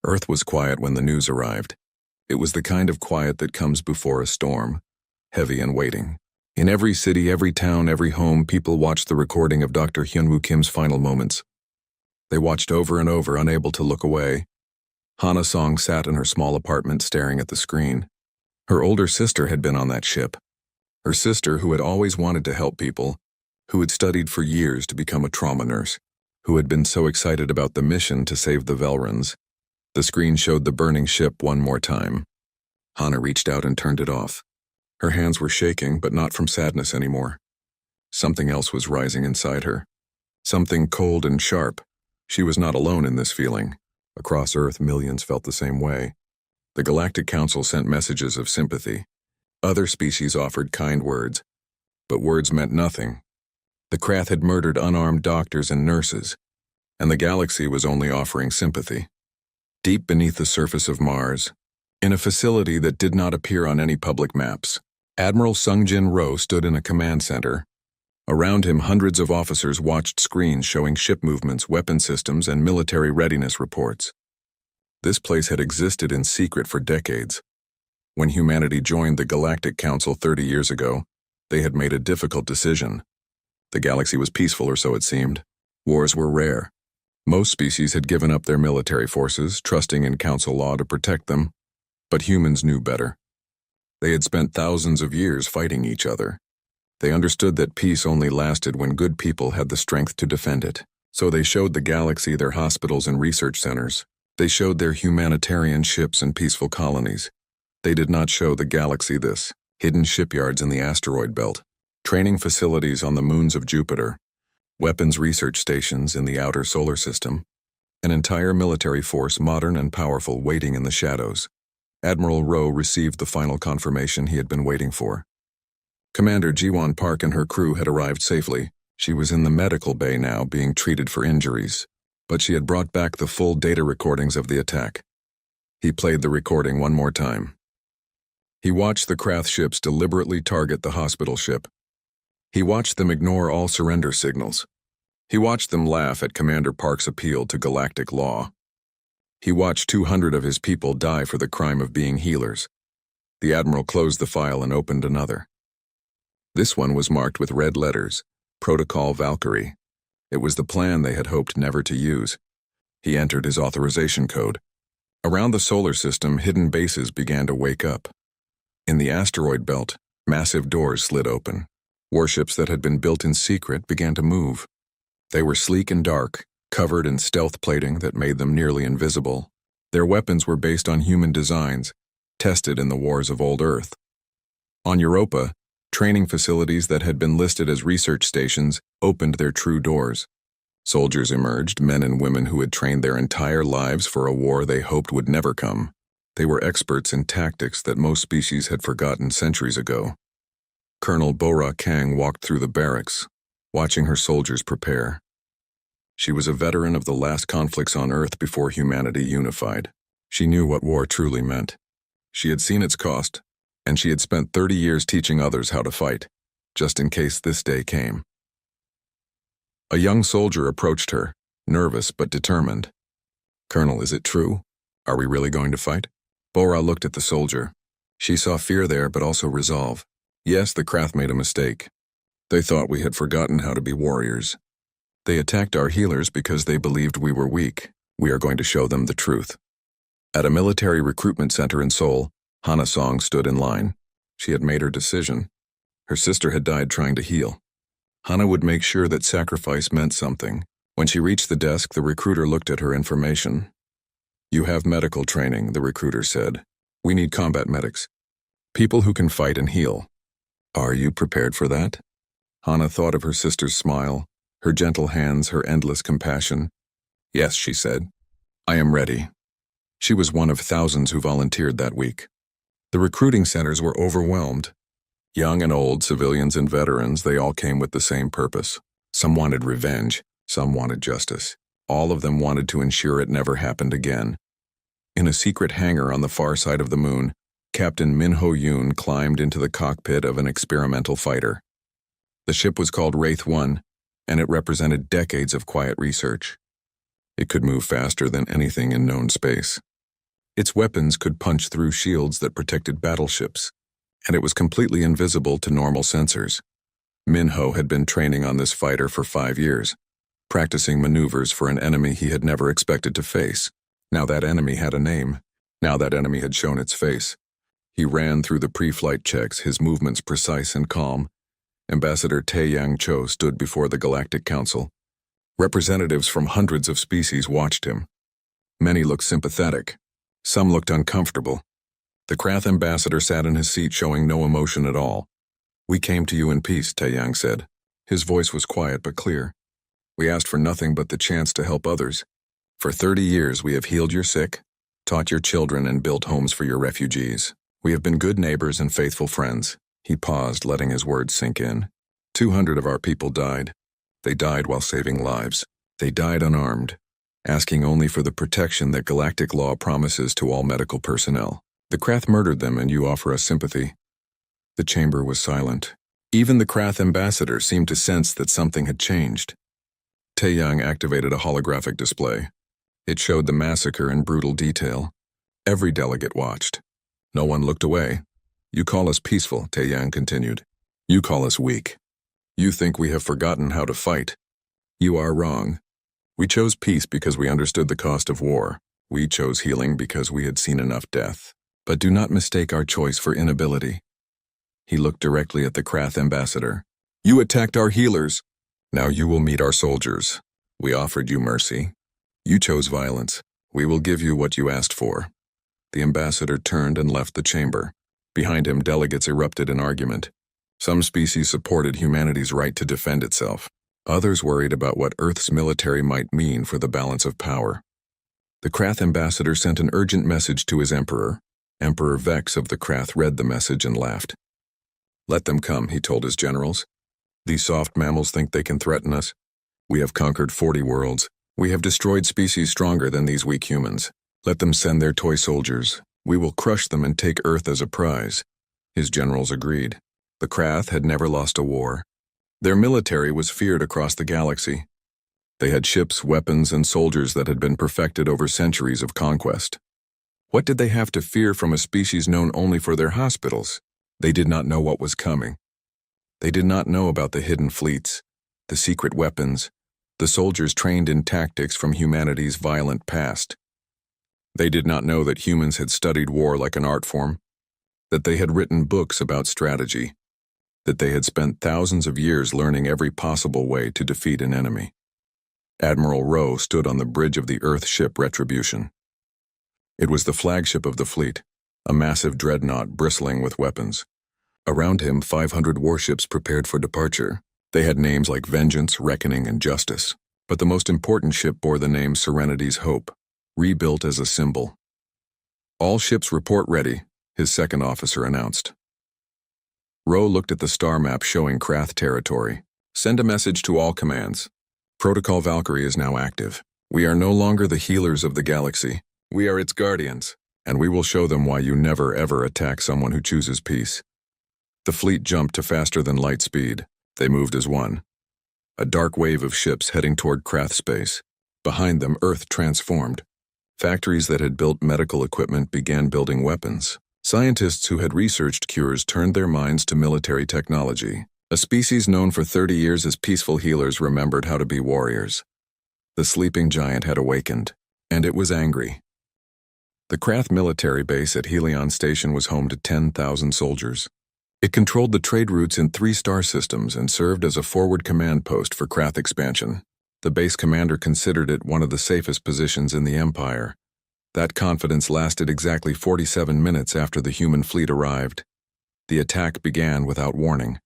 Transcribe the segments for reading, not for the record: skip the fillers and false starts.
Earth was quiet when the news arrived. It was the kind of quiet that comes before a storm, heavy and waiting. In every city, every town, every home, people watched the recording of Dr. Hyunwoo Kim's final moments. They watched over and over, unable to look away. Hana Song sat in her small apartment staring at the screen. Her older sister had been on that ship. Her sister, who had always wanted to help people, who had studied for years to become a trauma nurse, who had been so excited about the mission to save the Velrans. The screen showed the burning ship one more time. Hana reached out and turned it off. Her hands were shaking, but not from sadness anymore. Something else was rising inside her. Something cold and sharp. She was not alone in this feeling. Across Earth, millions felt the same way. The Galactic Council sent messages of sympathy. Other species offered kind words, but words meant nothing. The Krath had murdered unarmed doctors and nurses, and the galaxy was only offering sympathy. Deep beneath the surface of Mars, in a facility that did not appear on any public maps, Admiral Sungjin Ro stood in a command center. Around him, hundreds of officers watched screens showing ship movements, weapon systems, and military readiness reports. This place had existed in secret for decades. When humanity joined the Galactic Council 30 years ago, they had made a difficult decision. The galaxy was peaceful, or so it seemed. Wars were rare. Most species had given up their military forces, trusting in council law to protect them. But humans knew better. They had spent thousands of years fighting each other. They understood that peace only lasted when good people had the strength to defend it. So they showed the galaxy their hospitals and research centers. They showed their humanitarian ships and peaceful colonies. They did not show the galaxy this: hidden shipyards in the asteroid belt, training facilities on the moons of Jupiter, weapons research stations in the outer solar system, an entire military force, modern and powerful, waiting in the shadows. Admiral Ro received the final confirmation he had been waiting for. Commander Jiwon Park and her crew had arrived safely. She was in the medical bay now, being treated for injuries, but she had brought back the full data recordings of the attack. He played the recording one more time. He watched the Krath ships deliberately target the hospital ship. He watched them ignore all surrender signals. He watched them laugh at Commander Park's appeal to galactic law. He watched 200 of his people die for the crime of being healers. The Admiral closed the file and opened another. This one was marked with red letters, Protocol Valkyrie. It was the plan they had hoped never to use. He entered his authorization code. Around the solar system, hidden bases began to wake up. In the asteroid belt, massive doors slid open. Warships that had been built in secret began to move. They were sleek and dark, covered in stealth plating that made them nearly invisible. Their weapons were based on human designs, tested in the wars of old Earth. On Europa, training facilities that had been listed as research stations opened their true doors. Soldiers emerged, men and women who had trained their entire lives for a war they hoped would never come. They were experts in tactics that most species had forgotten centuries ago. Colonel Bora Kang walked through the barracks, watching her soldiers prepare. She was a veteran of the last conflicts on Earth before humanity unified. She knew what war truly meant. She had seen its cost, and she had spent 30 years teaching others how to fight, just in case this day came. A young soldier approached her, nervous but determined. "Colonel, is it true? Are we really going to fight?" Bora looked at the soldier. She saw fear there, but also resolve. Yes, the Krath made a mistake. They thought we had forgotten how to be warriors. They attacked our healers because they believed we were weak. We are going to show them the truth. At a military recruitment center in Seoul, Hana Song stood in line. She had made her decision. Her sister had died trying to heal. Hana would make sure that sacrifice meant something. When she reached the desk, the recruiter looked at her information. "You have medical training," the recruiter said. "We need combat medics. People who can fight and heal. Are you prepared for that?" Hana thought of her sister's smile, her gentle hands, her endless compassion. "Yes," she said. "I am ready." She was one of thousands who volunteered that week. The recruiting centers were overwhelmed. Young and old, civilians and veterans, they all came with the same purpose. Some wanted revenge, some wanted justice. All of them wanted to ensure it never happened again. In a secret hangar on the far side of the moon, Captain Min Ho-yoon climbed into the cockpit of an experimental fighter. The ship was called Wraith 1, and it represented decades of quiet research. It could move faster than anything in known space. Its weapons could punch through shields that protected battleships, and it was completely invisible to normal sensors. Minho had been training on this fighter for 5 years, practicing maneuvers for an enemy he had never expected to face. Now that enemy had a name. Now that enemy had shown its face. He ran through the pre-flight checks, his movements precise and calm. Ambassador Taeyang Cho stood before the Galactic Council. Representatives from hundreds of species watched him. Many looked sympathetic. Some looked uncomfortable. The Krath ambassador sat in his seat showing no emotion at all. "We came to you in peace," Taeyang said. His voice was quiet but clear. "We asked for nothing but the chance to help others. For 30 years we have healed your sick, taught your children, and built homes for your refugees. We have been good neighbors and faithful friends." He paused, letting his words sink in. 200 of our people died. They died while saving lives. They died unarmed, asking only for the protection that galactic law promises to all medical personnel. The Krath murdered them, and you offer us sympathy. The chamber was silent. Even the Krath ambassador seemed to sense that something had changed. Taeyang activated a holographic display. It showed the massacre in brutal detail. Every delegate watched. No one looked away. "You call us peaceful," Taeyang continued. "You call us weak. You think we have forgotten how to fight. You are wrong. We chose peace because we understood the cost of war. We chose healing because we had seen enough death. But do not mistake our choice for inability." He looked directly at the Krath ambassador. "You attacked our healers. Now you will meet our soldiers. We offered you mercy. You chose violence. We will give you what you asked for." The ambassador turned and left the chamber. Behind him, delegates erupted in argument. Some species supported humanity's right to defend itself. Others worried about what Earth's military might mean for the balance of power. The Krath ambassador sent an urgent message to his emperor. Emperor Vex of the Krath read the message and laughed. "Let them come," he told his generals. "These soft mammals think they can threaten us. We have conquered 40 worlds. We have destroyed species stronger than these weak humans. Let them send their toy soldiers. We will crush them and take Earth as a prize." His generals agreed. The Krath had never lost a war. Their military was feared across the galaxy. They had ships, weapons, and soldiers that had been perfected over centuries of conquest. What did they have to fear from a species known only for their hospitals? They did not know what was coming. They did not know about the hidden fleets, the secret weapons, the soldiers trained in tactics from humanity's violent past. They did not know that humans had studied war like an art form, that they had written books about strategy, that they had spent thousands of years learning every possible way to defeat an enemy. Admiral Rowe stood on the bridge of the Earth ship Retribution. It was the flagship of the fleet, a massive dreadnought bristling with weapons. Around him, 500 warships prepared for departure. They had names like Vengeance, Reckoning, and Justice. But the most important ship bore the name Serenity's Hope, rebuilt as a symbol. "All ships report ready," his second officer announced. Rowe looked at the star map showing Krath territory. "Send a message to all commands. Protocol Valkyrie is now active. We are no longer the healers of the galaxy. We are its guardians, and we will show them why you never ever attack someone who chooses peace." The fleet jumped to faster than light speed. They moved as one. A dark wave of ships heading toward Krath space. Behind them, Earth transformed. Factories that had built medical equipment began building weapons. Scientists who had researched cures turned their minds to military technology. A species known for 30 years as peaceful healers remembered how to be warriors. The sleeping giant had awakened, and it was angry. The Krath military base at Helion Station was home to 10,000 soldiers. It controlled the trade routes in 3 star systems and served as a forward command post for Krath expansion. The base commander considered it one of the safest positions in the Empire. That confidence lasted exactly 47 minutes after the human fleet arrived. The attack began without warning.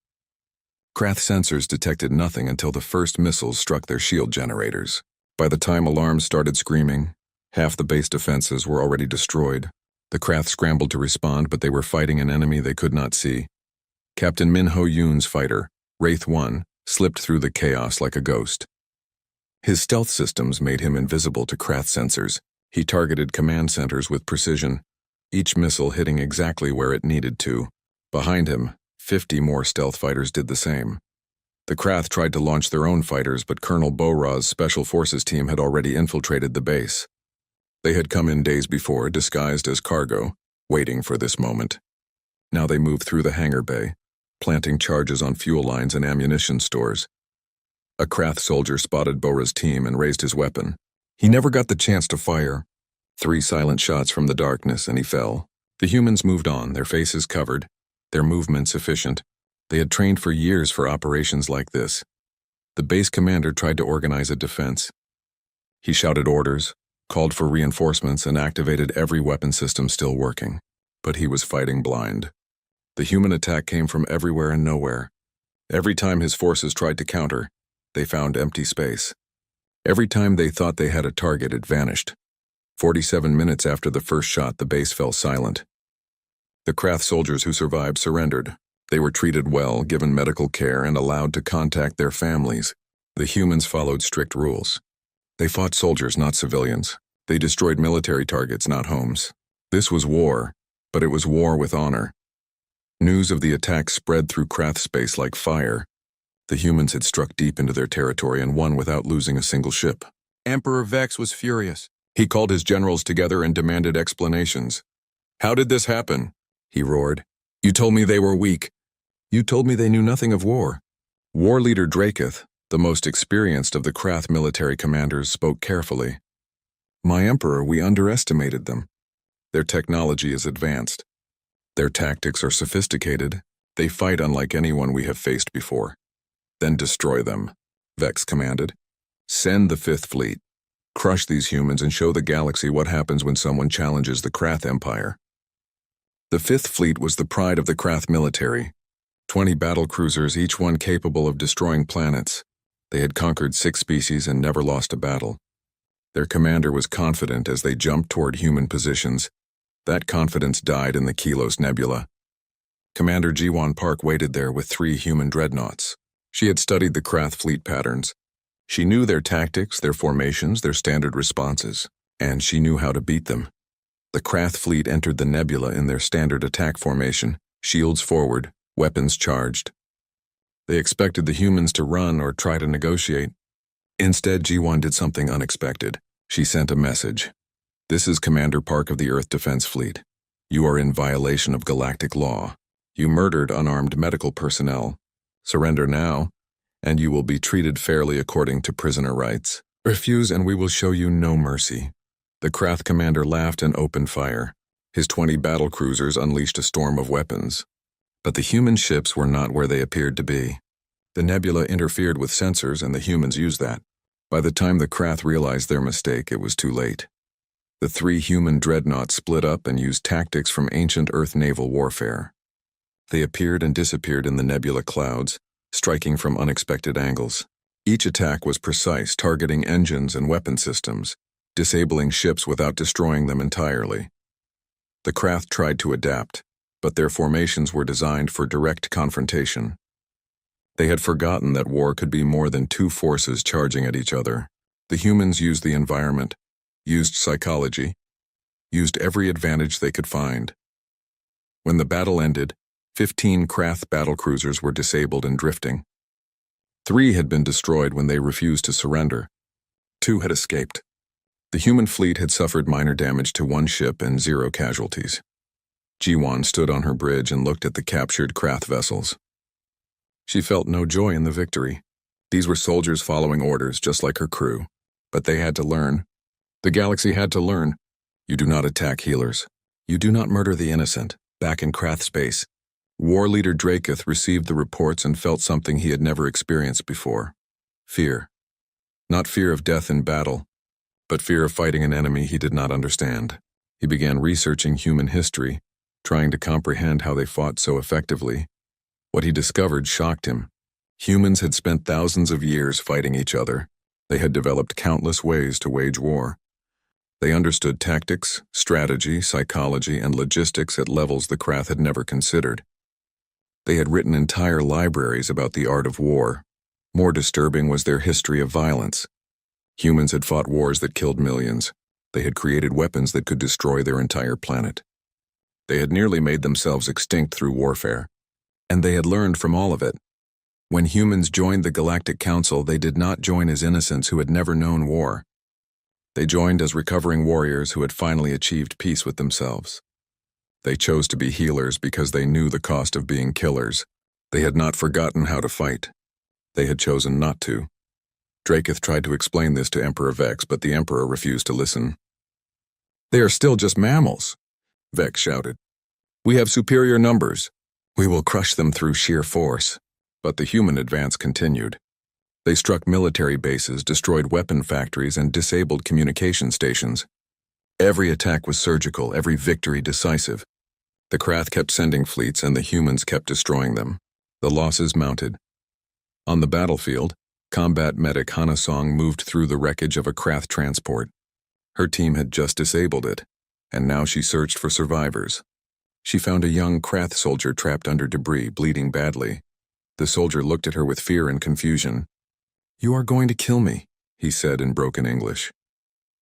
Krath sensors detected nothing until the first missiles struck their shield generators. By the time alarms started screaming, half the base defenses were already destroyed. The Krath scrambled to respond, but they were fighting an enemy they could not see. Captain Min Ho Yoon's fighter, Wraith 1, slipped through the chaos like a ghost. His stealth systems made him invisible to Krath sensors. He targeted command centers with precision, each missile hitting exactly where it needed to. Behind him, 50 more stealth fighters did the same. The Krath tried to launch their own fighters, but Colonel Bo-Ra's Special Forces team had already infiltrated the base. They had come in days before, disguised as cargo, waiting for this moment. Now they moved through the hangar bay, planting charges on fuel lines and ammunition stores. A Krath soldier spotted Bora's team and raised his weapon. He never got the chance to fire. 3 silent shots from the darkness and he fell. The humans moved on, their faces covered, their movements efficient. They had trained for years for operations like this. The base commander tried to organize a defense. He shouted orders, called for reinforcements, and activated every weapon system still working. But he was fighting blind. The human attack came from everywhere and nowhere. Every time his forces tried to counter, they found empty space. Every time they thought they had a target, it vanished. 47 minutes after the first shot, the base fell silent. The Krath soldiers who survived surrendered. They were treated well, given medical care, and allowed to contact their families. The humans followed strict rules. They fought soldiers, not civilians. They destroyed military targets, not homes. This was war, but it was war with honor. News of the attack spread through Krath space like fire. The humans had struck deep into their territory and won without losing a single ship. Emperor Vex was furious. He called his generals together and demanded explanations. "How did this happen?" he roared. "You told me they were weak. You told me they knew nothing of war." War leader Draketh, the most experienced of the Krath military commanders, spoke carefully. "My emperor, we underestimated them. Their technology is advanced. Their tactics are sophisticated. They fight unlike anyone we have faced before." "Then destroy them," Vex commanded. "Send the 5th Fleet. Crush these humans and show the galaxy what happens when someone challenges the Krath Empire." The 5th Fleet was the pride of the Krath military. 20 battle cruisers, each one capable of destroying planets. They had conquered 6 species and never lost a battle. Their commander was confident as they jumped toward human positions. That confidence died in the Kilos Nebula. Commander Jiwan Park waited there with 3 human dreadnoughts. She had studied the Krath fleet patterns. She knew their tactics, their formations, their standard responses, and she knew how to beat them. The Krath fleet entered the nebula in their standard attack formation, shields forward, weapons charged. They expected the humans to run or try to negotiate. Instead, Jiwan did something unexpected. She sent a message. "This is Commander Park of the Earth Defense Fleet. You are in violation of galactic law. You murdered unarmed medical personnel. Surrender now, and you will be treated fairly according to prisoner rights. Refuse and we will show you no mercy." The Krath commander laughed and opened fire. His 20 battle cruisers unleashed a storm of weapons. But the human ships were not where they appeared to be. The nebula interfered with sensors and the humans used that. By the time the Krath realized their mistake, it was too late. The 3 human dreadnoughts split up and used tactics from ancient Earth naval warfare. They appeared and disappeared in the nebula clouds, striking from unexpected angles. Each attack was precise, targeting engines and weapon systems, disabling ships without destroying them entirely. The Krath tried to adapt, but their formations were designed for direct confrontation. They had forgotten that war could be more than 2 forces charging at each other. The humans used the environment, used psychology, used every advantage they could find. When the battle ended, 15 Krath battlecruisers were disabled and drifting. 3 had been destroyed when they refused to surrender. 2 had escaped. The human fleet had suffered minor damage to 1 ship and 0 casualties. Jiwan stood on her bridge and looked at the captured Krath vessels. She felt no joy in the victory. These were soldiers following orders, just like her crew. But they had to learn. The galaxy had to learn. You do not attack healers. You do not murder the innocent. Back in Krath space, war leader Draketh received the reports and felt something he had never experienced before. Fear. Not fear of death in battle, but fear of fighting an enemy he did not understand. He began researching human history, trying to comprehend how they fought so effectively. What he discovered shocked him. Humans had spent thousands of years fighting each other. They had developed countless ways to wage war. They understood tactics, strategy, psychology, and logistics at levels the Krath had never considered. They had written entire libraries about the art of war. More disturbing was their history of violence. Humans had fought wars that killed millions. They had created weapons that could destroy their entire planet. They had nearly made themselves extinct through warfare. And they had learned from all of it. When humans joined the Galactic Council, they did not join as innocents who had never known war. They joined as recovering warriors who had finally achieved peace with themselves. They chose to be healers because they knew the cost of being killers. They had not forgotten how to fight. They had chosen not to. Draketh tried to explain this to Emperor Vex, but the Emperor refused to listen. "They are still just mammals," Vex shouted. "We have superior numbers. We will crush them through sheer force." But the human advance continued. They struck military bases, destroyed weapon factories, and disabled communication stations. Every attack was surgical, every victory decisive. The Krath kept sending fleets, and the humans kept destroying them. The losses mounted. On the battlefield, combat medic Hana Song moved through the wreckage of a Krath transport. Her team had just disabled it, and now she searched for survivors. She found a young Krath soldier trapped under debris, bleeding badly. The soldier looked at her with fear and confusion. "You are going to kill me," he said in broken English.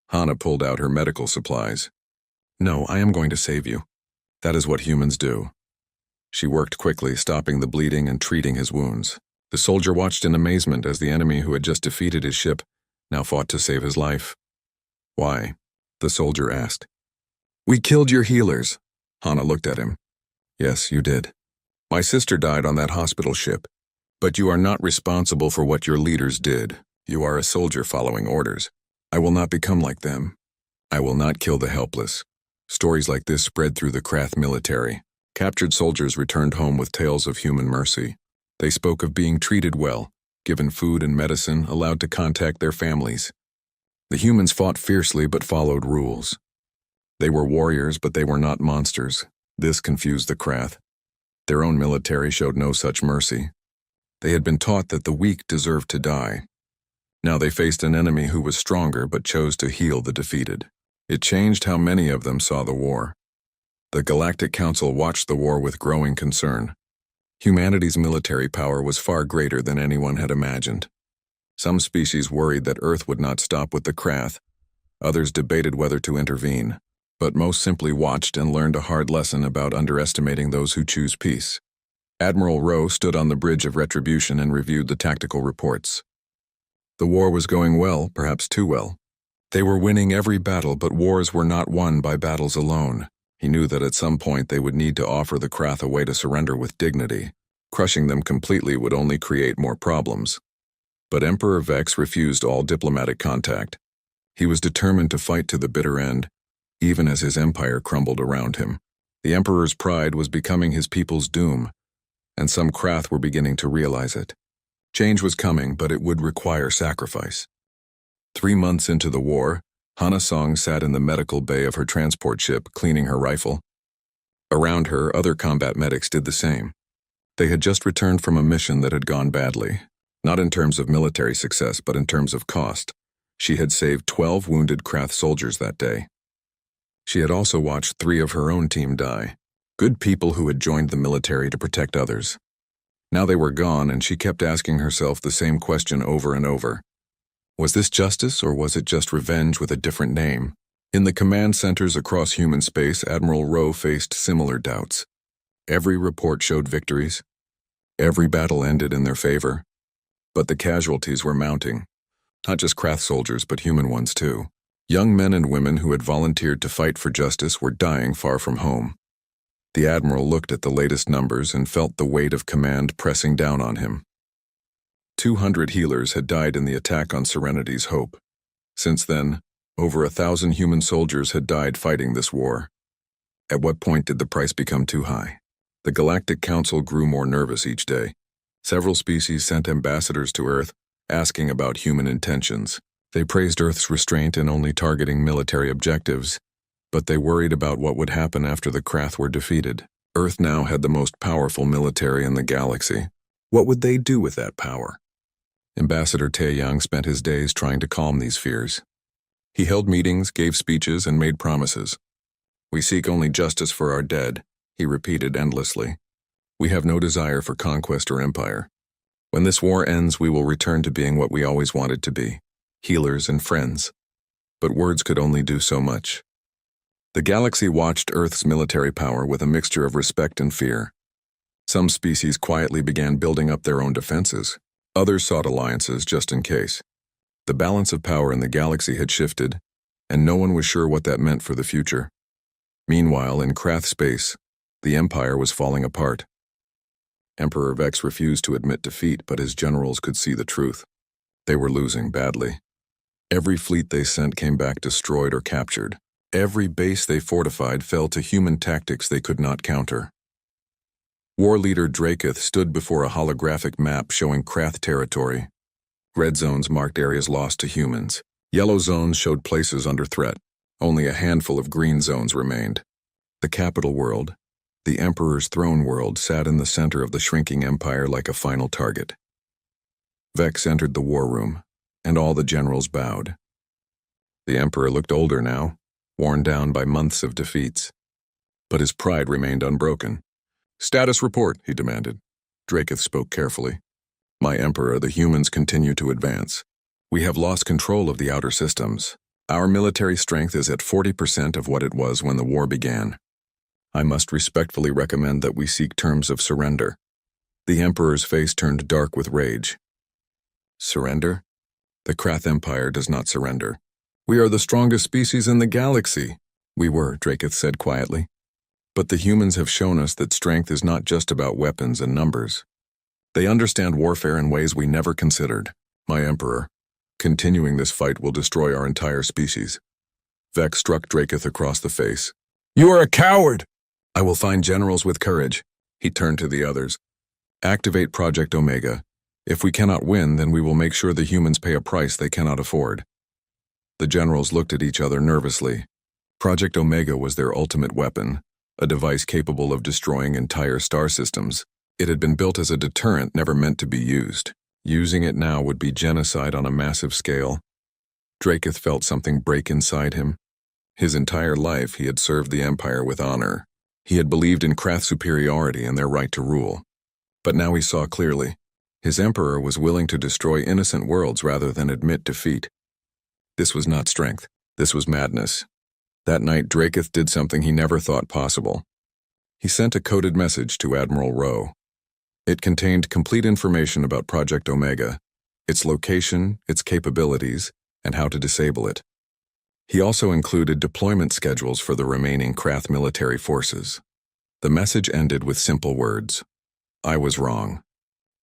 Hana pulled out her medical supplies. "No, I am going to save you. That is what humans do." She worked quickly, stopping the bleeding and treating his wounds. The soldier watched in amazement as the enemy who had just defeated his ship now fought to save his life. "Why?" the soldier asked. "We killed your healers." Hana looked at him. "Yes, you did. My sister died on that hospital ship. But you are not responsible for what your leaders did. You are a soldier following orders. I will not become like them. I will not kill the helpless." Stories like this spread through the Krath military. Captured soldiers returned home with tales of human mercy. They spoke of being treated well, given food and medicine, allowed to contact their families. The humans fought fiercely but followed rules. They were warriors, but they were not monsters. This confused the Krath. Their own military showed no such mercy. They had been taught that the weak deserved to die. Now they faced an enemy who was stronger but chose to heal the defeated. It changed how many of them saw the war. The Galactic Council watched the war with growing concern. Humanity's military power was far greater than anyone had imagined. Some species worried that Earth would not stop with the Krath. Others debated whether to intervene. But most simply watched and learned a hard lesson about underestimating those who choose peace. Admiral Rowe stood on the bridge of retribution and reviewed the tactical reports. The war was going well, perhaps too well. They were winning every battle, but wars were not won by battles alone. He knew that at some point they would need to offer the Krath a way to surrender with dignity. Crushing them completely would only create more problems. But Emperor Vex refused all diplomatic contact. He was determined to fight to the bitter end, even as his empire crumbled around him. The Emperor's pride was becoming his people's doom, and some Krath were beginning to realize it. Change was coming, but it would require sacrifice. 3 months into the war, Hana Song sat in the medical bay of her transport ship, cleaning her rifle. Around her, other combat medics did the same. They had just returned from a mission that had gone badly, not in terms of military success, but in terms of cost. She had saved 12 wounded Krath soldiers that day. She had also watched 3 of her own team die, good people who had joined the military to protect others. Now they were gone, and she kept asking herself the same question over and over. Was this justice, or was it just revenge with a different name? In the command centers across human space, Admiral Rowe faced similar doubts. Every report showed victories. Every battle ended in their favor. But the casualties were mounting. Not just Krath soldiers, but human ones too. Young men and women who had volunteered to fight for justice were dying far from home. The Admiral looked at the latest numbers and felt the weight of command pressing down on him. 200 healers had died in the attack on Serenity's Hope. Since then, over 1,000 human soldiers had died fighting this war. At what point did the price become too high? The Galactic Council grew more nervous each day. Several species sent ambassadors to Earth, asking about human intentions. They praised Earth's restraint in only targeting military objectives, but they worried about what would happen after the Krath were defeated. Earth now had the most powerful military in the galaxy. What would they do with that power? Ambassador Taeyang spent his days trying to calm these fears. He held meetings, gave speeches, and made promises. "We seek only justice for our dead," he repeated endlessly. "We have no desire for conquest or empire. When this war ends, we will return to being what we always wanted to be, healers and friends." But words could only do so much. The galaxy watched Earth's military power with a mixture of respect and fear. Some species quietly began building up their own defenses. Others sought alliances just in case. The balance of power in the galaxy had shifted, and no one was sure what that meant for the future. Meanwhile, in Krath space, the Empire was falling apart. Emperor Vex refused to admit defeat, but his generals could see the truth. They were losing badly. Every fleet they sent came back destroyed or captured. Every base they fortified fell to human tactics they could not counter. War leader Draketh stood before a holographic map showing Krath territory. Red zones marked areas lost to humans. Yellow zones showed places under threat. Only a handful of green zones remained. The capital world, the Emperor's throne world, sat in the center of the shrinking empire like a final target. Vex entered the war room, and all the generals bowed. The Emperor looked older now, worn down by months of defeats. But his pride remained unbroken. "Status report," he demanded. Draketh spoke carefully. "My Emperor, the humans continue to advance. We have lost control of the outer systems. Our military strength is at 40% of what it was when the war began. I must respectfully recommend that we seek terms of surrender." The Emperor's face turned dark with rage. "Surrender? The Krath Empire does not surrender. We are the strongest species in the galaxy." "We were," Draketh said quietly. "But the humans have shown us that strength is not just about weapons and numbers. They understand warfare in ways we never considered. My Emperor, continuing this fight will destroy our entire species." Vex struck Draketh across the face. "You are a coward!" "I will find generals with courage." He turned to the others. "Activate Project Omega. If we cannot win, then we will make sure the humans pay a price they cannot afford." The generals looked at each other nervously. Project Omega was their ultimate weapon, a device capable of destroying entire star systems. It had been built as a deterrent, never meant to be used. Using it now would be genocide on a massive scale. Draketh felt something break inside him. His entire life he had served the Empire with honor. He had believed in Krath's superiority and their right to rule. But now he saw clearly. His Emperor was willing to destroy innocent worlds rather than admit defeat. This was not strength. This was madness. That night, Draketh did something he never thought possible. He sent a coded message to Admiral Rowe. It contained complete information about Project Omega, its location, its capabilities, and how to disable it. He also included deployment schedules for the remaining Krath military forces. The message ended with simple words. "I was wrong.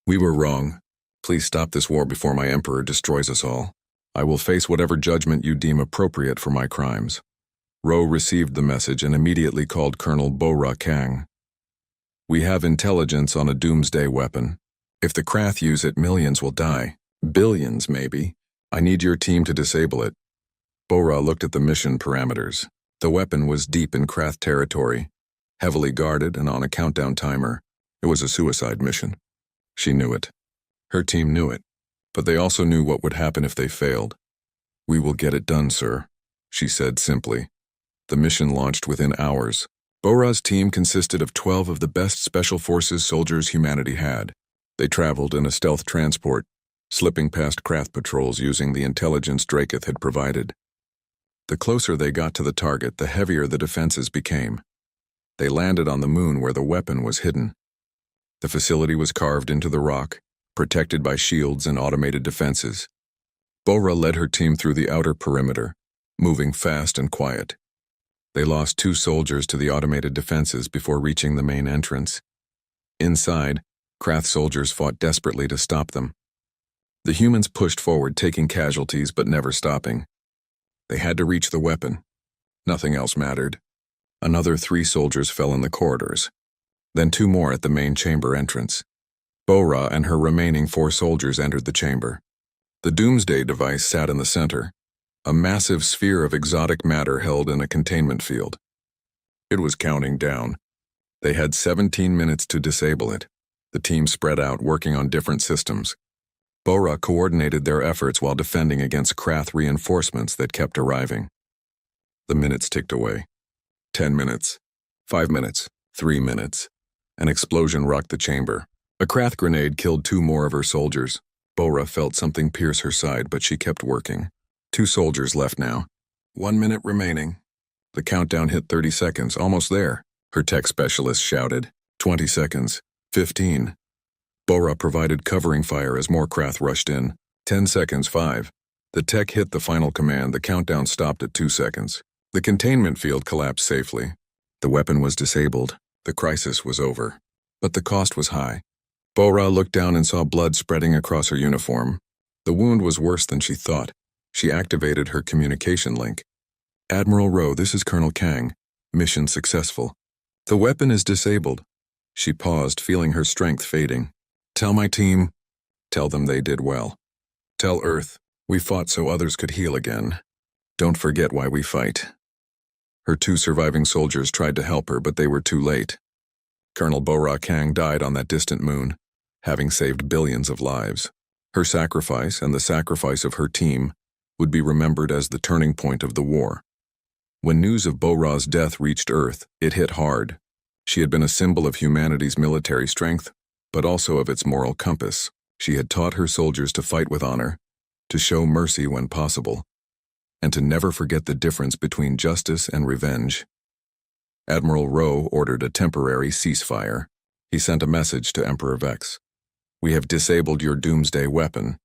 We were wrong. Please stop this war before my Emperor destroys us all. I will face whatever judgment you deem appropriate for my crimes." Rowe received the message and immediately called Colonel Bo-Ra Kang. "We have intelligence on a doomsday weapon. If the Krath use it, millions will die. Billions, maybe. I need your team to disable it." Bo-Ra looked at the mission parameters. The weapon was deep in Krath territory, heavily guarded and on a countdown timer. It was a suicide mission. She knew it. Her team knew it. But they also knew what would happen if they failed. "We will get it done, sir," she said simply. The mission launched within hours. Bo-Ra's team consisted of 12 of the best Special Forces soldiers humanity had. They traveled in a stealth transport, slipping past Krath patrols using the intelligence Draketh had provided. The closer they got to the target, the heavier the defenses became. They landed on the moon where the weapon was hidden. The facility was carved into the rock, protected by shields and automated defenses. Bo-Ra led her team through the outer perimeter, moving fast and quiet. They lost 2 soldiers to the automated defenses before reaching the main entrance. Inside, Krath soldiers fought desperately to stop them. The humans pushed forward, taking casualties but never stopping. They had to reach the weapon. Nothing else mattered. Another 3 soldiers fell in the corridors. Then 2 more at the main chamber entrance. Bo-Ra and her remaining 4 soldiers entered the chamber. The doomsday device sat in the center, a massive sphere of exotic matter held in a containment field. It was counting down. They had 17 minutes to disable it. The team spread out, working on different systems. Bo-Ra coordinated their efforts while defending against Krath reinforcements that kept arriving. The minutes ticked away. 10 minutes. 5 minutes. 3 minutes. An explosion rocked the chamber. A Krath grenade killed 2 more of her soldiers. Bo-Ra felt something pierce her side, but she kept working. 2 soldiers left now. 1 minute remaining. The countdown hit 30 seconds, almost there. Her tech specialist shouted. 20 seconds. 15. Bo-Ra provided covering fire as more Krath rushed in. 10 seconds, 5. The tech hit the final command. The countdown stopped at 2 seconds. The containment field collapsed safely. The weapon was disabled. The crisis was over. But the cost was high. Bora looked down and saw blood spreading across her uniform. The wound was worse than she thought. She activated her communication link. Admiral Rowe, this is Colonel Kang. Mission successful. The weapon is disabled. She paused, feeling her strength fading. Tell my team. Tell them they did well. Tell Earth, we fought so others could heal again. Don't forget why we fight. Her 2 surviving soldiers tried to help her, but they were too late. Colonel Bora Kang died on that distant moon, having saved billions of lives. Her sacrifice and the sacrifice of her team would be remembered as the turning point of the war. When news of Bora's death reached Earth, it hit hard. She had been a symbol of humanity's military strength, but also of its moral compass. She had taught her soldiers to fight with honor, to show mercy when possible, and to never forget the difference between justice and revenge. Admiral Rowe ordered a temporary ceasefire. He sent a message to Emperor Vex. We have disabled your doomsday weapon.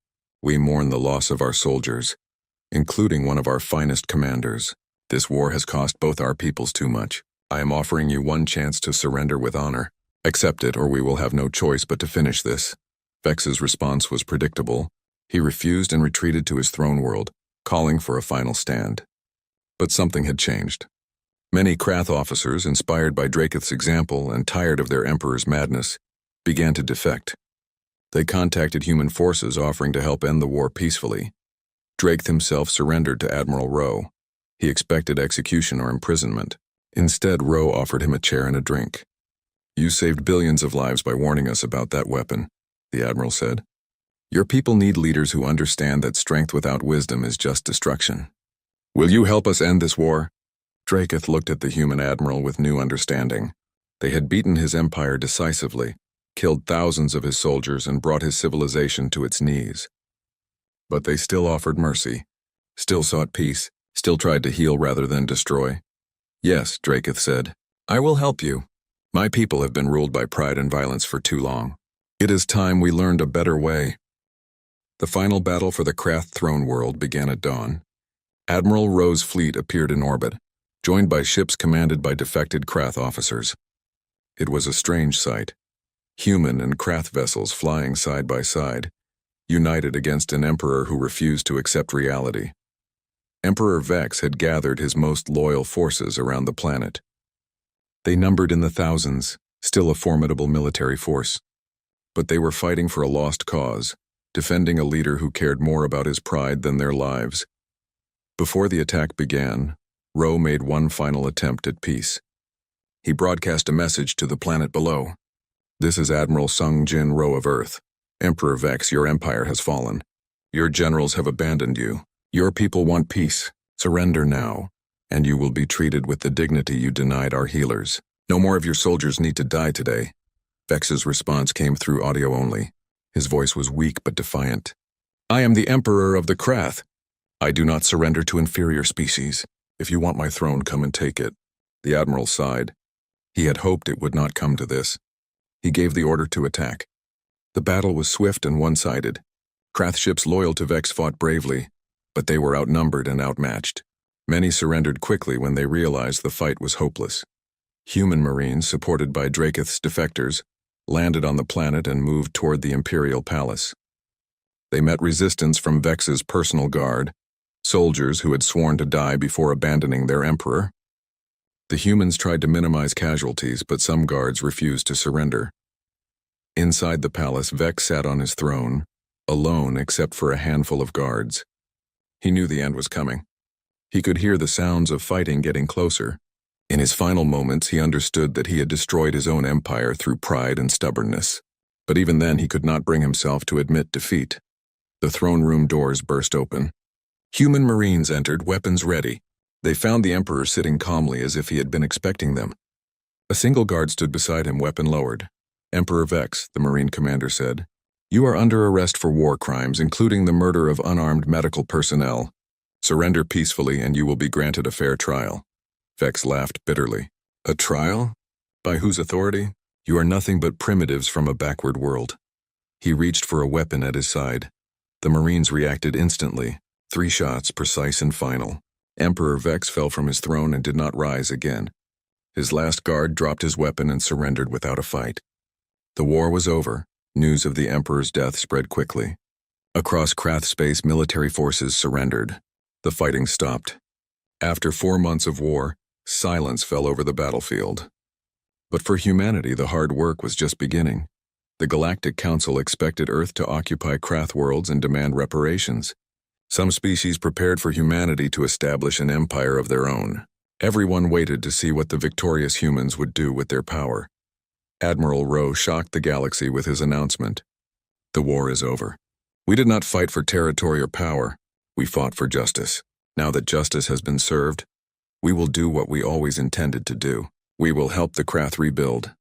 We mourn the loss of our soldiers, including one of our finest commanders. This war has cost both our peoples too much. I am offering you one chance to surrender with honor. Accept it, or we will have no choice but to finish this. Vex's response was predictable. He refused and retreated to his throne world, calling for a final stand. But something had changed. Many Krath officers, inspired by Draketh's example and tired of their emperor's madness, began to defect. They contacted human forces offering to help end the war peacefully. Drake himself surrendered to Admiral Rowe. He expected execution or imprisonment. Instead, Rowe offered him a chair and a drink. You saved billions of lives by warning us about that weapon, the Admiral said. Your people need leaders who understand that strength without wisdom is just destruction. Will you help us end this war? Draketh looked at the human admiral with new understanding. They had beaten his empire decisively, killed thousands of his soldiers, and brought his civilization to its knees. But they still offered mercy, still sought peace, still tried to heal rather than destroy. Yes, Draketh said, I will help you. My people have been ruled by pride and violence for too long. It is time we learned a better way. The final battle for the Krath throne world began at dawn. Admiral Rowe's fleet appeared in orbit, joined by ships commanded by defected Krath officers. It was a strange sight. Human and Krath vessels flying side by side, united against an emperor who refused to accept reality. Emperor Vex had gathered his most loyal forces around the planet. They numbered in the thousands, still a formidable military force. But they were fighting for a lost cause, defending a leader who cared more about his pride than their lives. Before the attack began, Rowe made one final attempt at peace. He broadcast a message to the planet below. This is Admiral Sung Jin Rowe of Earth. Emperor Vex, your empire has fallen. Your generals have abandoned you. Your people want peace. Surrender now, and you will be treated with the dignity you denied our healers. No more of your soldiers need to die today. Vex's response came through audio only. His voice was weak but defiant. I am the Emperor of the Krath. I do not surrender to inferior species. If you want my throne, come and take it. The Admiral sighed. He had hoped it would not come to this. He gave the order to attack. The battle was swift and one-sided. Krath ships loyal to Vex fought bravely, but they were outnumbered and outmatched. Many surrendered quickly when they realized the fight was hopeless. Human Marines, supported by Draketh's defectors, landed on the planet and moved toward the Imperial Palace. They met resistance from Vex's personal guard, soldiers who had sworn to die before abandoning their emperor. The humans tried to minimize casualties, but some guards refused to surrender. Inside the palace, Vex sat on his throne, alone except for a handful of guards. He knew the end was coming. He could hear the sounds of fighting getting closer. In his final moments, he understood that he had destroyed his own empire through pride and stubbornness. But even then, he could not bring himself to admit defeat. The throne room doors burst open. Human Marines entered, weapons ready. They found the Emperor sitting calmly as if he had been expecting them. A single guard stood beside him, weapon lowered. Emperor Vex, the Marine commander said, you are under arrest for war crimes, including the murder of unarmed medical personnel. Surrender peacefully and you will be granted a fair trial. Vex laughed bitterly. A trial? By whose authority? You are nothing but primitives from a backward world. He reached for a weapon at his side. The Marines reacted instantly. 3 shots, precise and final. Emperor Vex fell from his throne and did not rise again. His last guard dropped his weapon and surrendered without a fight. The war was over. News of the Emperor's death spread quickly. Across Krath space, military forces surrendered. The fighting stopped. After 4 months of war, silence fell over the battlefield. But for humanity, the hard work was just beginning. The Galactic Council expected Earth to occupy Krath worlds and demand reparations. Some species prepared for humanity to establish an empire of their own. Everyone waited to see what the victorious humans would do with their power. Admiral Rowe shocked the galaxy with his announcement. The war is over. We did not fight for territory or power. We fought for justice. Now that justice has been served, we will do what we always intended to do. We will help the Krath rebuild.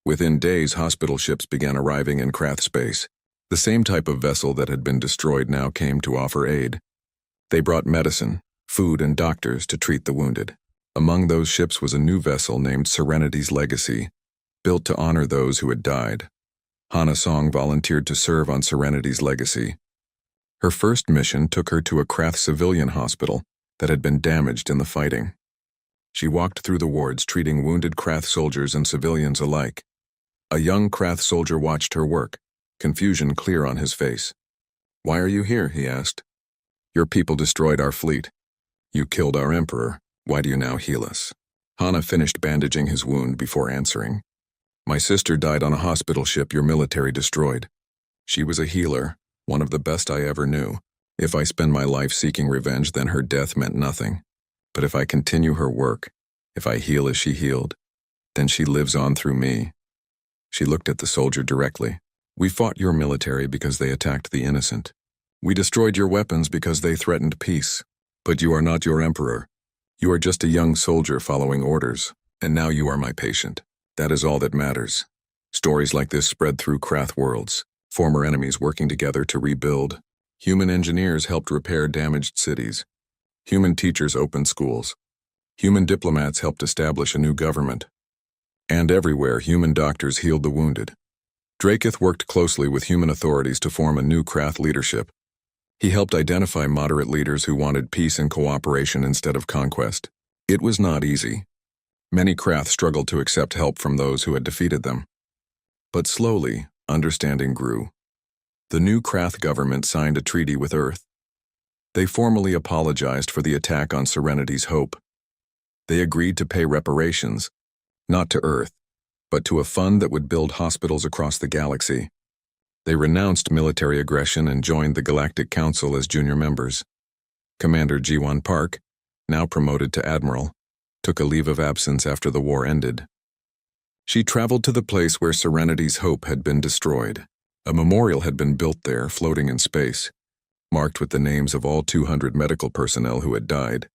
Within days, hospital ships began arriving in Krath space. The same type of vessel that had been destroyed now came to offer aid. They brought medicine, food, and doctors to treat the wounded. Among those ships was a new vessel named Serenity's Legacy, built to honor those who had died. Hana Song volunteered to serve on Serenity's Legacy. Her first mission took her to a Krath civilian hospital that had been damaged in the fighting. She walked through the wards, treating wounded Krath soldiers and civilians alike. A young Krath soldier watched her work, confusion clear on his face. "Why are you here?" he asked. "Your people destroyed our fleet. You killed our emperor. Why do you now heal us?" Hana finished bandaging his wound before answering. "My sister died on a hospital ship your military destroyed. She was a healer, one of the best I ever knew. If I spend my life seeking revenge, then her death meant nothing. But if I continue her work, if I heal as she healed, then she lives on through me." She looked at the soldier directly. "We fought your military because they attacked the innocent. We destroyed your weapons because they threatened peace. But you are not your emperor. You are just a young soldier following orders, and now you are my patient. That is all that matters." Stories like this spread through Krath worlds, former enemies working together to rebuild. Human engineers helped repair damaged cities. Human teachers opened schools. Human diplomats helped establish a new government. And everywhere, human doctors healed the wounded. Draketh worked closely with human authorities to form a new Krath leadership. He helped identify moderate leaders who wanted peace and cooperation instead of conquest. It was not easy. Many Krath struggled to accept help from those who had defeated them. But slowly, understanding grew. The new Krath government signed a treaty with Earth. They formally apologized for the attack on Serenity's Hope. They agreed to pay reparations, not to Earth, but to a fund that would build hospitals across the galaxy. They renounced military aggression and joined the Galactic Council as junior members. Commander Jiwon Park, now promoted to Admiral, took a leave of absence after the war ended. She traveled to the place where Serenity's Hope had been destroyed. A memorial had been built there, floating in space, marked with the names of all 200 medical personnel who had died.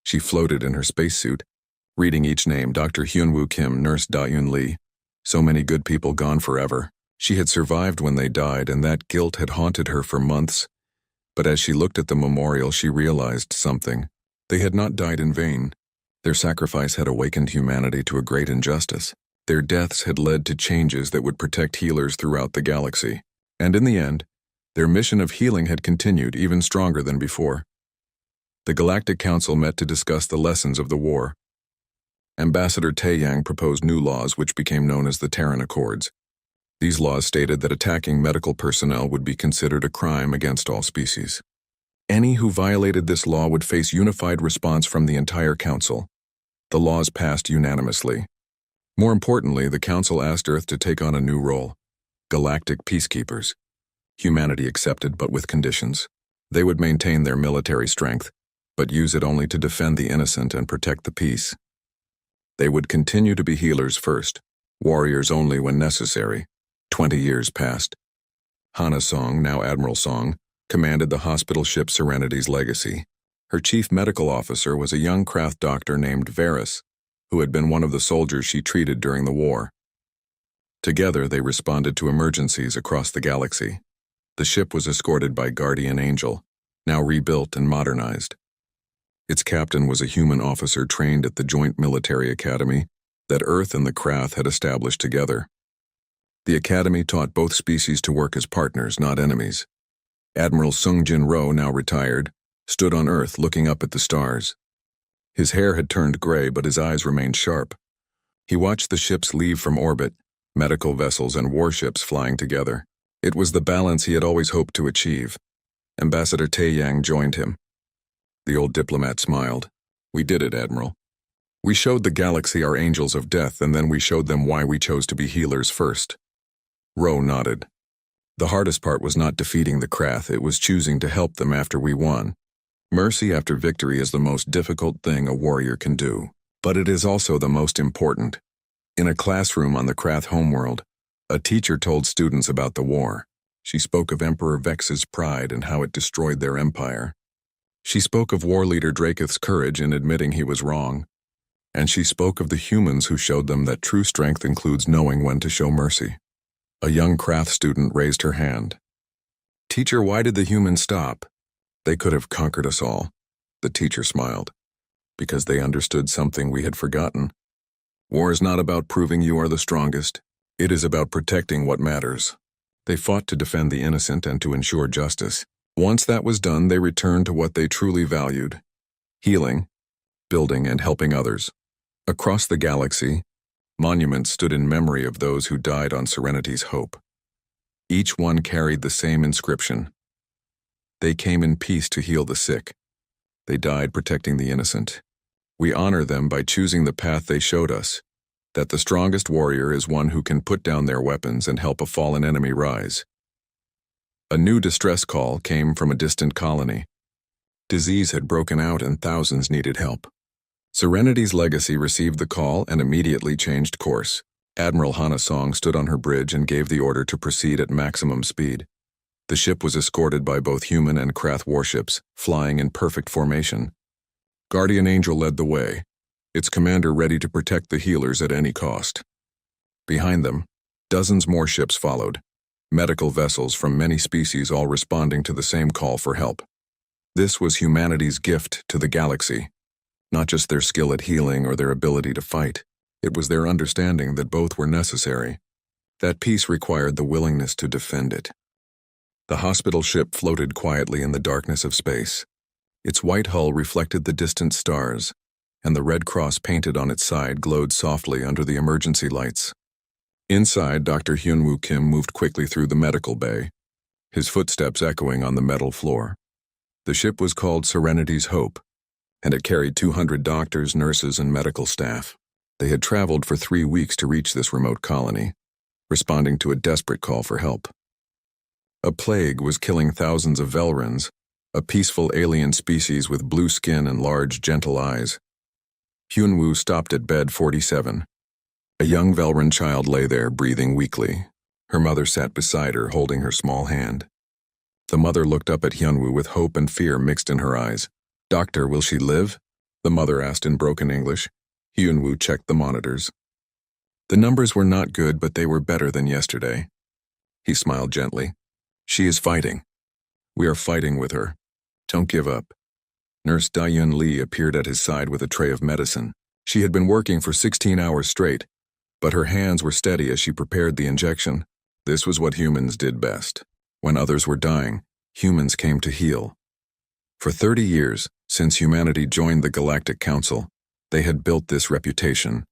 She floated in her spacesuit, reading each name: Dr. Hyunwoo Kim, Nurse Da-Yun Lee. So many good people gone forever. She had survived when they died, and that guilt had haunted her for months. But as she looked at the memorial, she realized something. They had not died in vain. Their sacrifice had awakened humanity to a great injustice. Their deaths had led to changes that would protect healers throughout the galaxy. And in the end, their mission of healing had continued, even stronger than before. The Galactic Council met to discuss the lessons of the war. Ambassador Taeyang proposed new laws which became known as the Terran Accords. These laws stated that attacking medical personnel would be considered a crime against all species. Any who violated this law would face unified response from the entire Council. The laws passed unanimously. More importantly, the Council asked Earth to take on a new role: galactic peacekeepers. Humanity accepted, but with conditions. They would maintain their military strength, but use it only to defend the innocent and protect the peace. They would continue to be healers first, warriors only when necessary. 20 years passed. Hana Song, now Admiral Song, commanded the hospital ship Serenity's Legacy. Her chief medical officer was a young Krath doctor named Varys, who had been one of the soldiers she treated during the war. Together, they responded to emergencies across the galaxy. The ship was escorted by Guardian Angel, now rebuilt and modernized. Its captain was a human officer trained at the Joint Military Academy that Earth and the Krath had established together. The academy taught both species to work as partners, not enemies. Admiral Sung Jin Ro, now retired, stood on Earth looking up at the stars. His hair had turned gray, but his eyes remained sharp. He watched the ships leave from orbit, medical vessels and warships flying together. It was the balance he had always hoped to achieve. Ambassador Taeyang joined him. The old diplomat smiled. "We did it, Admiral. We showed the galaxy our angels of death, and then we showed them why we chose to be healers first." Ro nodded. "The hardest part was not defeating the Krath, it was choosing to help them after we won. Mercy after victory is the most difficult thing a warrior can do, but it is also the most important." In a classroom on the Krath homeworld, a teacher told students about the war. She spoke of Emperor Vex's pride and how it destroyed their empire. She spoke of war leader Dracoth's courage in admitting he was wrong. And she spoke of the humans who showed them that true strength includes knowing when to show mercy. A young Krath student raised her hand. "Teacher, why did the humans stop? They could have conquered us all." The teacher smiled. "Because they understood something we had forgotten. War is not about proving you are the strongest. It is about protecting what matters." They fought to defend the innocent and to ensure justice. Once that was done, they returned to what they truly valued: healing, building, and helping others. Across the galaxy, monuments stood in memory of those who died on Serenity's Hope. Each one carried the same inscription: "They came in peace to heal the sick. They died protecting the innocent. We honor them by choosing the path they showed us, that the strongest warrior is one who can put down their weapons and help a fallen enemy rise." A new distress call came from a distant colony. Disease had broken out and thousands needed help. Serenity's legacy received the call and immediately changed course. Admiral Hana Song stood on her bridge and gave the order to proceed at maximum speed. The ship was escorted by both human and Krath warships, flying in perfect formation. Guardian Angel led the way, its commander ready to protect the healers at any cost. Behind them, dozens more ships followed, medical vessels from many species all responding to the same call for help. This was humanity's gift to the galaxy. Not just their skill at healing or their ability to fight, it was their understanding that both were necessary. That peace required the willingness to defend it. The hospital ship floated quietly in the darkness of space. Its white hull reflected the distant stars, and the red cross painted on its side glowed softly under the emergency lights. Inside, Dr. Hyunwoo Kim moved quickly through the medical bay, his footsteps echoing on the metal floor. The ship was called Serenity's Hope, and it carried 200 doctors, nurses, and medical staff. They had traveled for 3 weeks to reach this remote colony, responding to a desperate call for help. A plague was killing thousands of Velrans, a peaceful alien species with blue skin and large, gentle eyes. Hyunwoo stopped at bed 47. A young Velran child lay there, breathing weakly. Her mother sat beside her, holding her small hand. The mother looked up at Hyunwoo with hope and fear mixed in her eyes. "Doctor, will she live?" the mother asked in broken English. Hyunwoo checked the monitors. The numbers were not good, but they were better than yesterday. He smiled gently. "She is fighting. We are fighting with her. Don't give up." Nurse Dayun Lee appeared at his side with a tray of medicine. She had been working for 16 hours straight, but her hands were steady as she prepared the injection. This was what humans did best. When others were dying, humans came to heal. For 30 years, since humanity joined the Galactic Council, they had built this reputation.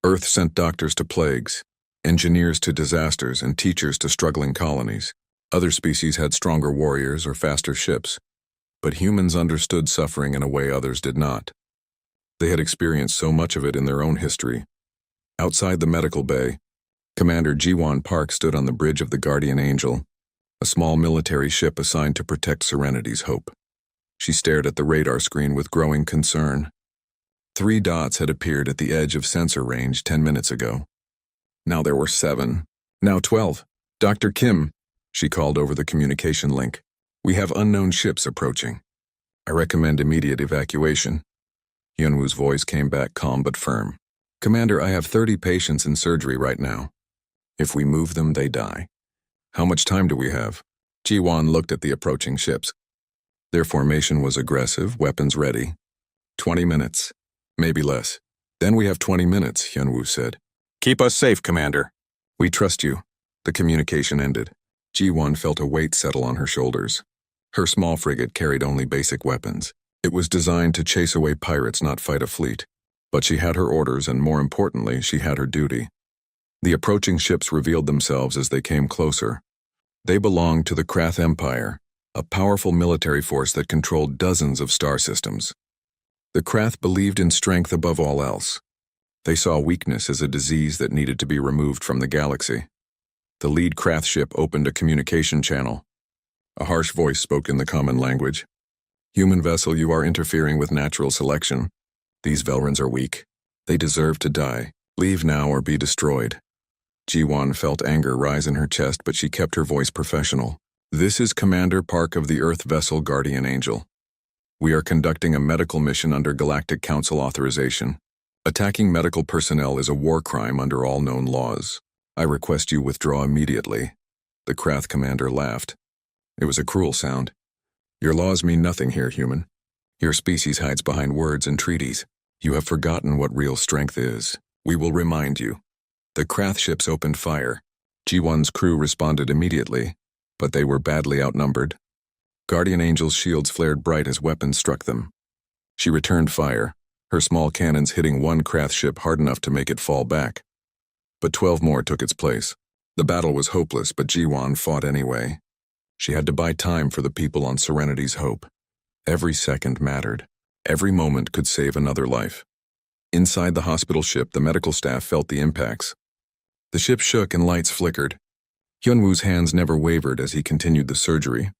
Earth sent doctors to plagues, engineers to disasters, and teachers to struggling colonies. Other species had stronger warriors or faster ships, but humans understood suffering in a way others did not. They had experienced so much of it in their own history. Outside the medical bay, Commander Jiwon Park stood on the bridge of the Guardian Angel, a small military ship assigned to protect Serenity's Hope. She stared at the radar screen with growing concern. 3 dots had appeared at the edge of sensor range 10 minutes ago. Now there were 7. Now 12. "Dr. Kim," she called over the communication link. "We have unknown ships approaching. I recommend immediate evacuation." Hyunwoo's voice came back calm but firm. "Commander, I have 30 patients in surgery right now. If we move them, they die. How much time do we have?" Jiwon looked at the approaching ships. Their formation was aggressive, weapons ready. 20 minutes, maybe less. "Then we have 20 minutes, Hyunwoo said. "Keep us safe, Commander. We trust you." The communication ended. Jiwon felt a weight settle on her shoulders. Her small frigate carried only basic weapons. It was designed to chase away pirates, not fight a fleet. But she had her orders, and more importantly, she had her duty. The approaching ships revealed themselves as they came closer. They belonged to the Krath Empire, a powerful military force that controlled dozens of star systems. The Krath believed in strength above all else. They saw weakness as a disease that needed to be removed from the galaxy. The lead Krath ship opened a communication channel. A harsh voice spoke in the common language. "Human vessel, you are interfering with natural selection. These Velrans are weak. They deserve to die. Leave now or be destroyed." Ji-won felt anger rise in her chest, but she kept her voice professional. "This is Commander Park of the Earth vessel Guardian Angel. We are conducting a medical mission under Galactic Council authorization. Attacking medical personnel is a war crime under all known laws. I request you withdraw immediately." The Krath commander laughed. It was a cruel sound. "Your laws mean nothing here, human. Your species hides behind words and treaties. You have forgotten what real strength is. We will remind you." The Krath ships opened fire. G1's crew responded immediately, but they were badly outnumbered. Guardian Angel's shields flared bright as weapons struck them. She returned fire, her small cannons hitting one Krath ship hard enough to make it fall back. But 12 more took its place. The battle was hopeless, but Ji-won fought anyway. She had to buy time for the people on Serenity's Hope. Every second mattered. Every moment could save another life. Inside the hospital ship, the medical staff felt the impacts. The ship shook and lights flickered. Hyunwoo's hands never wavered as he continued the surgery.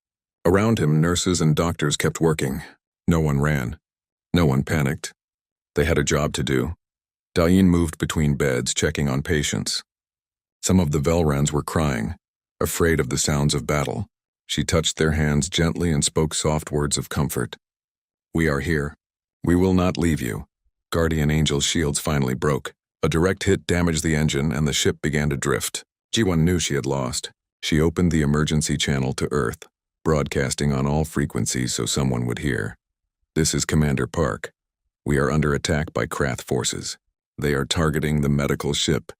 Around him, nurses and doctors kept working. No one ran. No one panicked. They had a job to do. Dayin moved between beds, checking on patients. Some of the Velrans were crying, afraid of the sounds of battle. She touched their hands gently and spoke soft words of comfort. "We are here. We will not leave you." Guardian Angel's shields finally broke. A direct hit damaged the engine and the ship began to drift. Ji-won knew she had lost. She opened the emergency channel to Earth, broadcasting on all frequencies so someone would hear. "This is Commander Park. We are under attack by Krath forces. They are targeting the medical ship.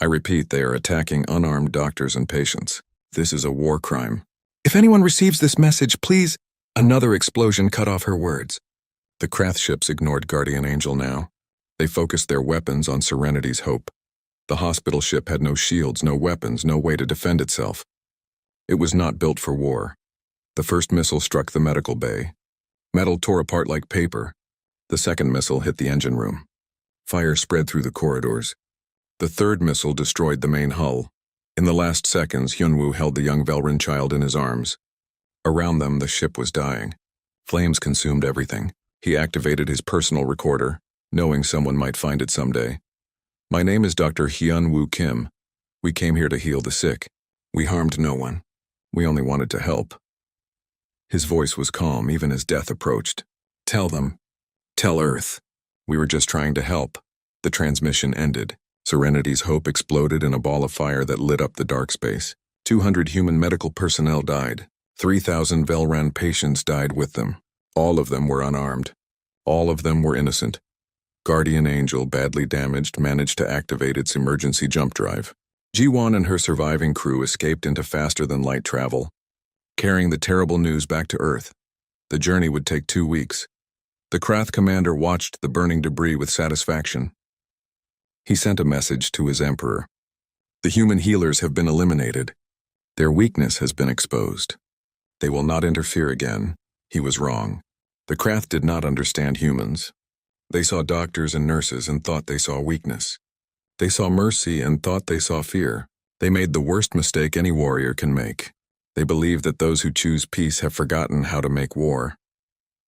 I repeat, they are attacking unarmed doctors and patients. This is a war crime. If anyone receives this message, please—" Another explosion cut off her words. The Krath ships ignored Guardian Angel now. They focused their weapons on Serenity's Hope. The hospital ship had no shields, no weapons, no way to defend itself. It was not built for war. The first missile struck the medical bay. Metal tore apart like paper. The second missile hit the engine room. Fire spread through the corridors. The third missile destroyed the main hull. In the last seconds, Hyunwoo held the young Velran child in his arms. Around them, the ship was dying. Flames consumed everything. He activated his personal recorder, knowing someone might find it someday. "My name is Dr. Hyunwoo Kim. We came here to heal the sick. We harmed no one. We only wanted to help." His voice was calm even as death approached. "Tell them. Tell Earth. We were just trying to help." The transmission ended. Serenity's Hope exploded in a ball of fire that lit up the dark space. 200 human medical personnel died. 3,000 Velran patients died with them. All of them were unarmed. All of them were innocent. Guardian Angel, badly damaged, managed to activate its emergency jump drive. Ji-won and her surviving crew escaped into faster-than-light travel, carrying the terrible news back to Earth. The journey would take 2 weeks. The Krath commander watched the burning debris with satisfaction. He sent a message to his emperor. "The human healers have been eliminated. Their weakness has been exposed. They will not interfere again." He was wrong. The Krath did not understand humans. They saw doctors and nurses and thought they saw weakness. They saw mercy and thought they saw fear. They made the worst mistake any warrior can make. They believe that those who choose peace have forgotten how to make war.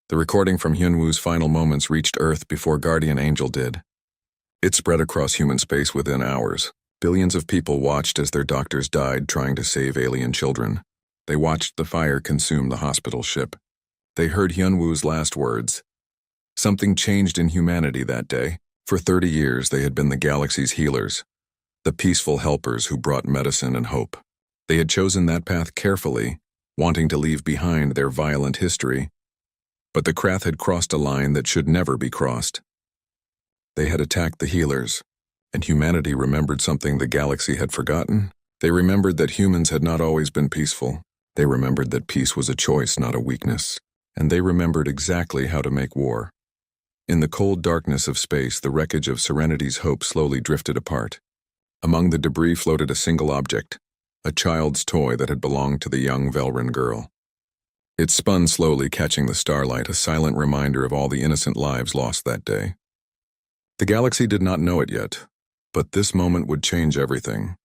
The recording from Hyunwoo's final moments reached Earth before Guardian Angel did. It spread across human space within hours. Billions of people watched as their doctors died trying to save alien children. They watched the fire consume the hospital ship. They heard Hyunwoo's last words. Something changed in humanity that day. For 30 years, they had been the galaxy's healers, the peaceful helpers who brought medicine and hope. They had chosen that path carefully, wanting to leave behind their violent history. But the Krath had crossed a line that should never be crossed. They had attacked the healers, and humanity remembered something the galaxy had forgotten. They remembered that humans had not always been peaceful. They remembered that peace was a choice, not a weakness, and they remembered exactly how to make war. In the cold darkness of space, the wreckage of Serenity's hope slowly drifted apart. Among the debris floated a single object, a child's toy that had belonged to the young Velrun girl. It spun slowly, catching the starlight, a silent reminder of all the innocent lives lost that day. The galaxy did not know it yet, but this moment would change everything.